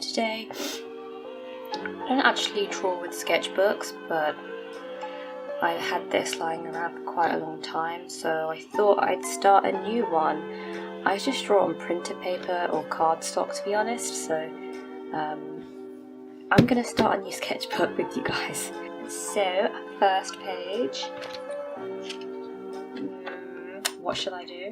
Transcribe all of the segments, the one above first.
today, I don't actually draw with sketchbooks, but I had this lying around for quite a long time, so I thought I'd start a new one. I just draw on printer paper or cardstock, to be honest, so I'm gonna start a new sketchbook with you guys. So, first page. What should I do?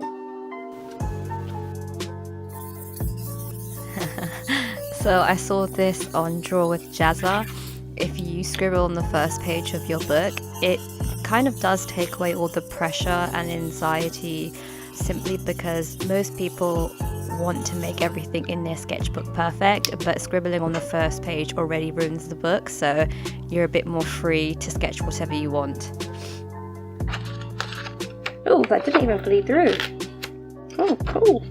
So I saw this on Draw with Jazza. If you scribble on the first page of your book, it kind of does take away all the pressure and anxiety, simply because most people want to make everything in their sketchbook perfect, but scribbling on the first page already ruins the book, so you're a bit more free to sketch whatever you want. Oh, that didn't even bleed through. Oh, cool.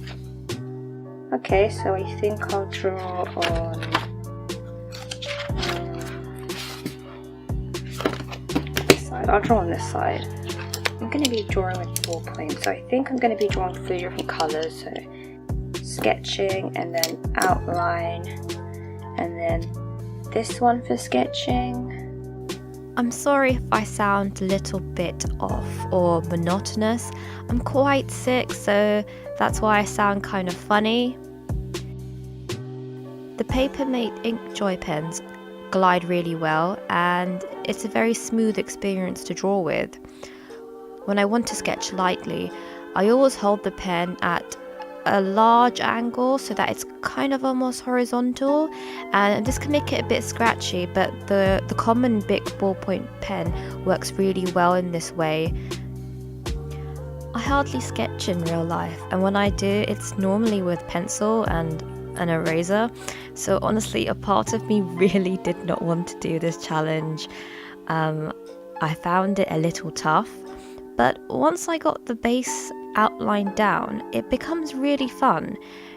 Okay, so I think I'll draw on this side. I'll draw on this side. I'm going to be drawing with ballpoint, so I think I'm going to be drawing 3 different colours. So sketching, and then outline, and then this one for sketching. I'm sorry if I sound a little bit off or monotonous. I'm quite sick, so that's why I sound kind of funny. The Papermate Inkjoy pens glide really well, and it's a very smooth experience to draw with. When I want to sketch lightly, I always hold the pen at a large angle so that it's kind of almost horizontal, and this can make it a bit scratchy, but the common Bic Ballpoint pen works really well in this way. I hardly sketch in real life, and when I do, it's normally with pencil and an eraser, so honestly a part of me really did not want to do this challenge. I found it a little tough, but once I got the base outline down, it becomes really fun.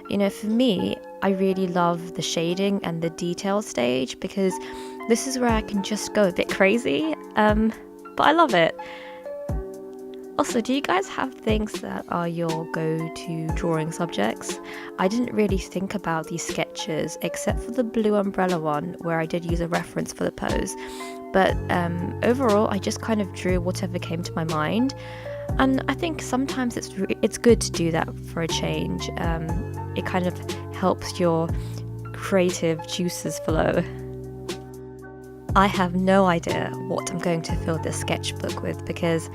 You know, for me, I really love the shading and the detail stage, because this is where I can just go a bit crazy, but I love it. Also, do you guys have things that are your go-to drawing subjects? I didn't really think about these sketches except for the blue umbrella one, where I did use a reference for the pose, but overall I just kind of drew whatever came to my mind. And I think sometimes it's good to do that for a change. It kind of helps your creative juices flow. I have no idea what I'm going to fill this sketchbook with, because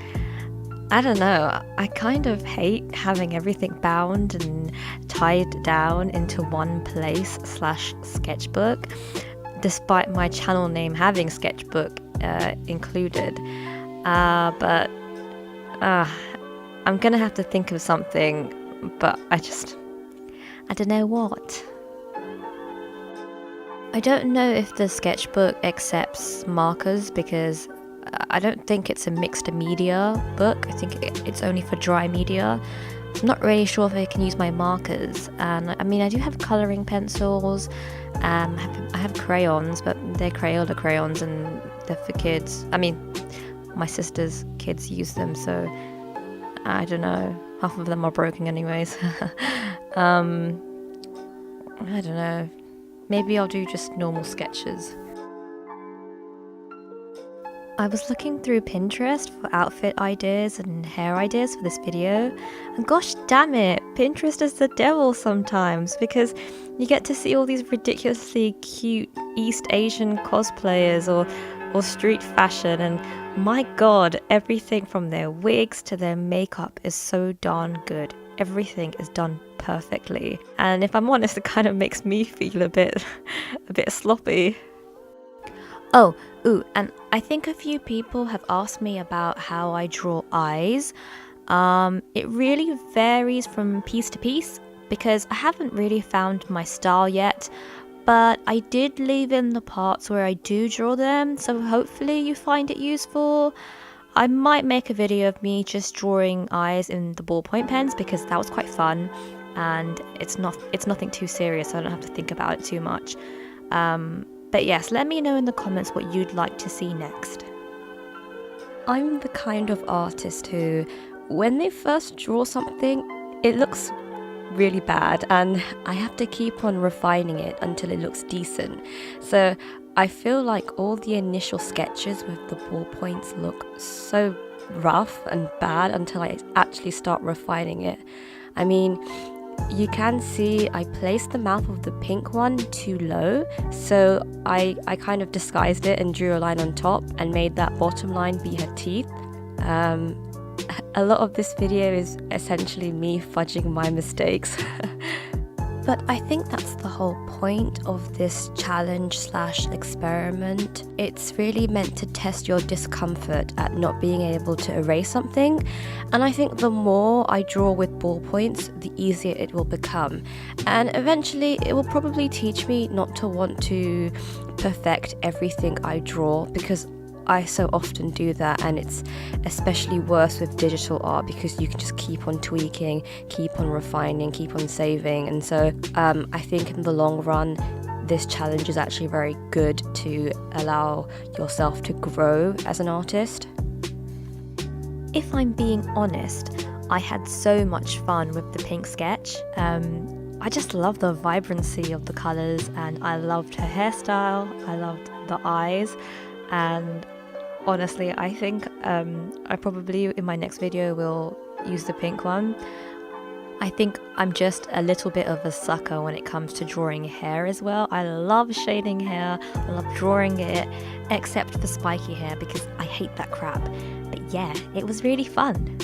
I don't know, I kind of hate having everything bound and tied down into one place / sketchbook, despite my channel name having sketchbook included. But I'm gonna have to think of something, but I don't know what. I don't know if the sketchbook accepts markers, because I don't think it's a mixed media book. I think it's only for dry media. I'm not really sure if I can use my markers. And I mean, I do have colouring pencils. I have crayons, but they're Crayola crayons and they're for kids. I mean, my sister's kids use them, so I don't know. Half of them are broken anyways. I don't know. Maybe I'll do just normal sketches. I was looking through Pinterest for outfit ideas and hair ideas for this video, and gosh damn it, Pinterest is the devil sometimes, because you get to see all these ridiculously cute East Asian cosplayers or street fashion, and my god, everything from their wigs to their makeup is so darn good. Everything is done perfectly, and if I'm honest, it kind of makes me feel a bit sloppy. And I think a few people have asked me about how I draw eyes. It really varies from piece to piece, because I haven't really found my style yet, but I did leave in the parts where I do draw them, so hopefully you find it useful. I might make a video of me just drawing eyes in the ballpoint pens, because that was quite fun, and it's nothing too serious, so I don't have to think about it too much. But yes, let me know in the comments what you'd like to see next. I'm the kind of artist who, when they first draw something, it looks really bad, and I have to keep on refining it until it looks decent. So I feel like all the initial sketches with the ballpoints look so rough and bad until I actually start refining it. I mean, you can see I placed the mouth of the pink one too low, so I kind of disguised it and drew a line on top and made that bottom line be her teeth. A lot of this video is essentially me fudging my mistakes. But I think that's the whole point of this challenge / experiment. It's really meant to test your discomfort at not being able to erase something. And I think the more I draw with ballpoints, the easier it will become. And eventually it will probably teach me not to want to perfect everything I draw, because I so often do that, and it's especially worse with digital art because you can just keep on tweaking, keep on refining, keep on saving. And so I think in the long run this challenge is actually very good to allow yourself to grow as an artist. If I'm being honest, I had so much fun with the pink sketch. I just love the vibrancy of the colours, and I loved her hairstyle, I loved the eyes, and honestly, I think I probably in my next video will use the pink one. I think I'm just a little bit of a sucker when it comes to drawing hair as well. I love shading hair, I love drawing it, except for spiky hair because I hate that crap. But yeah, it was really fun.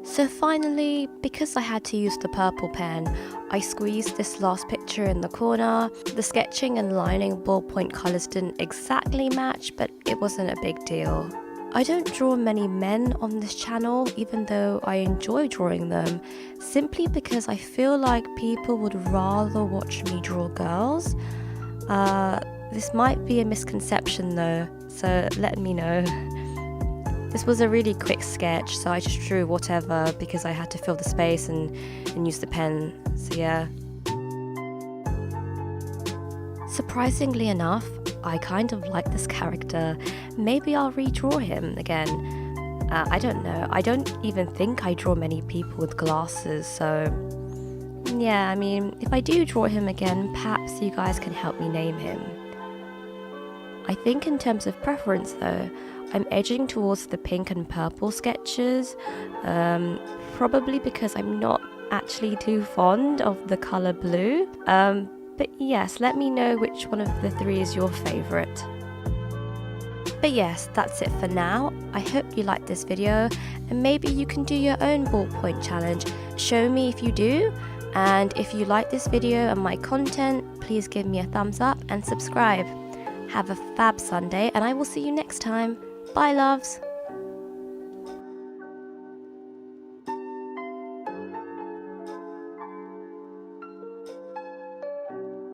So finally, because I had to use the purple pen, I squeezed this last picture in the corner. The sketching and lining ballpoint colours didn't exactly match, but it wasn't a big deal. I don't draw many men on this channel, even though I enjoy drawing them, simply because I feel like people would rather watch me draw girls. This might be a misconception though, so let me know. This was a really quick sketch, so I just drew whatever because I had to fill the space and use the pen, so yeah. Surprisingly enough, I kind of like this character. Maybe I'll redraw him again. I don't know, I don't even think I draw many people with glasses, so yeah, I mean, if I do draw him again, perhaps you guys can help me name him. I think in terms of preference though, I'm edging towards the pink and purple sketches, probably because I'm not actually too fond of the colour blue. But yes, let me know which one of the three is your favourite. But yes, that's it for now. I hope you liked this video, and maybe you can do your own ballpoint challenge. Show me if you do, and if you like this video and my content, please give me a thumbs up and subscribe. Have a fab Sunday, and I will see you next time. Bye, loves!